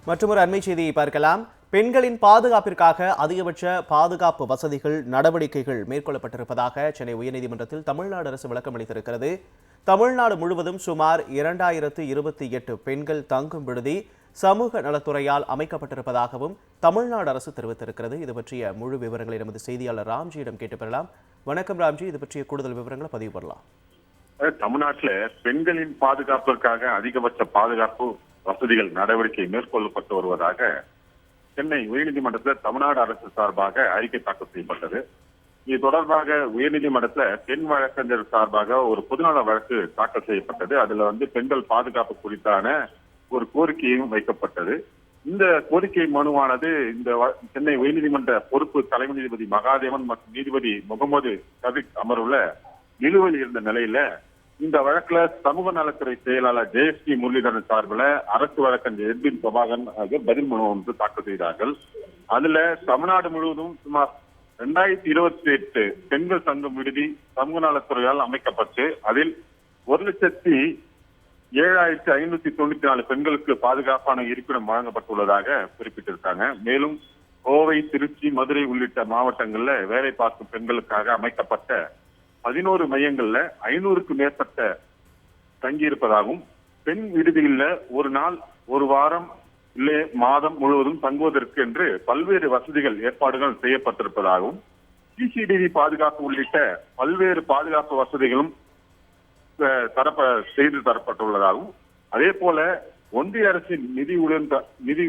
மற்றொரு அண்மை செய்தியை பார்க்கலாம். பெண்களின் பாதுகாப்பிற்காக அதிகபட்ச பாதுகாப்பு வசதிகள் நடவடிக்கைகள் மேற்கொள்ளப்பட்டிருப்பதாக சென்னை உயர்நீதிமன்றத்தில் தமிழ்நாடு அரசு விளக்கம் அளித்திருக்கிறது. தமிழ்நாடு முழுவதும் சுமார் 2028 பெண்கள் தங்கும் விடுதி சமூக நலத்துறையால் அமைக்கப்பட்டிருப்பதாகவும் தமிழ்நாடு அரசு தெரிவித்திருக்கிறது. இது பற்றிய முழு விவரங்களை நமது செய்தியாளர் ராம்ஜியிடம் கேட்டு பெறலாம். வணக்கம் ராம்ஜி, இது பற்றிய கூடுதல் விவரங்களை பதிவு பண்ணலாம். தமிழ்நாட்டில் பெண்களின் பாதுகாப்பிற்காக அதிகபட்ச பாதுகாப்பு வசதிகள் நடவடிக்கை மேற்கொள்ளப்பட்டு வருவதாக சென்னை உயர்நீதிமன்றத்தில் தமிழ்நாடு அரசு சார்பாக அறிக்கை தாக்கல் செய்யப்பட்டது. இது தொடர்பாக உயர்நீதிமன்றத்தில் பெண் வழக்கறிஞர் சார்பாக ஒரு பொதுநல வழக்கு தாக்கல் செய்யப்பட்டது. அதுல பெண்கள் பாதுகாப்பு குறித்தான ஒரு கோரிக்கையும் வைக்கப்பட்டது. இந்த கோரிக்கை மனுவானது இந்த சென்னை உயர்நீதிமன்ற பொறுப்பு தலைமை நீதிபதி மகாதேவன் மற்றும் நீதிபதி முகமது சபிக் அமர்வுல நிலுவையில் இருந்த நிலையில இந்த வழக்குல சமூக நலத்துறை செயலாளர் ஜெயஸ்ரீ முரளிதரன் சார்பில் அரசு வழக்கறிஞர் எர்பின் பிரபாகரன் ஆகியோர் பதில் மனு ஒன்று தாக்கல் செய்தார்கள். அதுல தமிழ்நாடு முழுவதும் சுமார் 2028 பெண்கள் தங்கும் விடுதி சமூக நலத்துறையால் அமைக்கப்பட்டு அதில் 1,07,594 பெண்களுக்கு பாதுகாப்பான இருப்பிடம் வழங்கப்பட்டுள்ளதாக குறிப்பிட்டிருக்காங்க. மேலும் கோவை, திருச்சி, மதுரை உள்ளிட்ட மாவட்டங்கள்ல வேலை பார்க்கும் பெண்களுக்காக அமைக்கப்பட்ட 11 மையங்கள்ல 500க்கும் மேற்பட்ட தங்கியிருப்பதாகவும் பெண் விடுதியில ஒரு நாள், ஒரு வாரம், இல்லை மாதம் முழுவதும் தங்குவதற்கு என்று பல்வேறு வசதிகள் ஏற்பாடுகள் செய்யப்பட்டிருப்பதாகவும் சிசிடிவி பாதுகாப்பு உள்ளிட்ட பல்வேறு பாதுகாப்பு வசதிகளும் செய்து தரப்பட்டுள்ளதாகவும், அதே போல ஒன்றிய அரசின் நிதி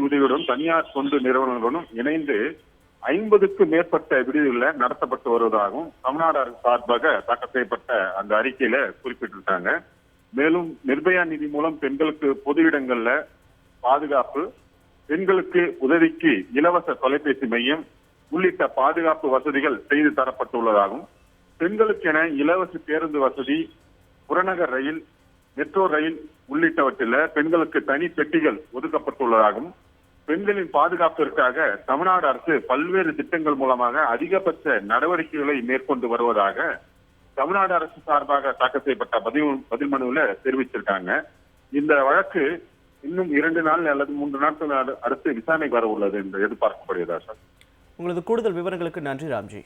உதவியுடன் தனியார் தொண்டு நிறுவனங்களுடன் இணைந்து 50க்கும் மேற்பட்ட விடுதிகளில் நடத்தப்பட்டு வருவதாகவும் தமிழ்நாடு அரசு சார்பாக தாக்கல் செய்யப்பட்ட அந்த அறிக்கையில குறிப்பிட்டிருக்காங்க. மேலும் நிர்பயா நிதி மூலம் பெண்களுக்கு பொது இடங்கள்ல பாதுகாப்பு, பெண்களுக்கு உதவிக்கு இலவச தொலைபேசி மையம் உள்ளிட்ட பாதுகாப்பு வசதிகள் செய்து தரப்பட்டுள்ளதாகவும், பெண்களுக்கென இலவச பேருந்து வசதி, புறநகர் ரயில், மெட்ரோ ரயில் உள்ளிட்டவற்றில் பெண்களுக்கு தனி பெட்டிகள் ஒதுக்கப்பட்டுள்ளதாகவும், பெண்களின் பாதுகாப்பிற்காக தமிழ்நாடு அரசு பல்வேறு திட்டங்கள் மூலமாக அதிகபட்ச நடவடிக்கைகளை மேற்கொண்டு வருவதாக தமிழ்நாடு அரசு சார்பாக தாக்கல் செய்யப்பட்ட பதில் மனுவில் தெரிவிச்சிருக்காங்க. இந்த வழக்கு இன்னும் 2 நாள் அல்லது 3 நாட்கள் அடுத்து விசாரணைக்கு வர உள்ளது என்று எதிர்பார்க்கப்படுகிறதா சார்? உங்களது கூடுதல் விவரங்களுக்கு நன்றி ராம்ஜி.